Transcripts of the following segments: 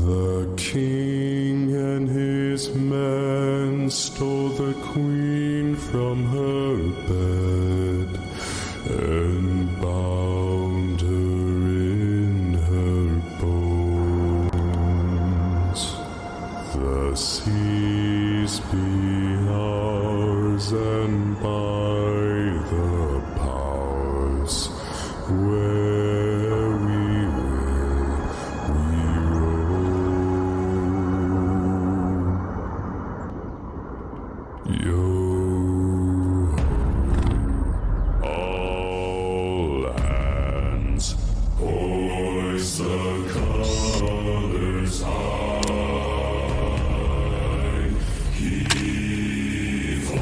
The king and his men stole the queen from her bed and bound her in her bones. The seas be ours, and by the powers where we will we roam. Yo, all hands, hoist the colors high. Heave ho,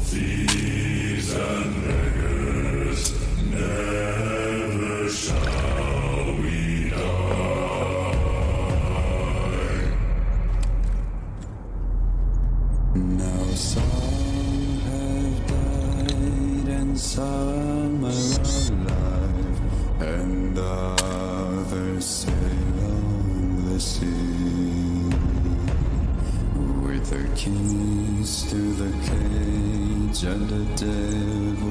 thieves and beggars, never shall we die. Now some have died and some are alive, and others sail on the sea with their keys to the cage and a devil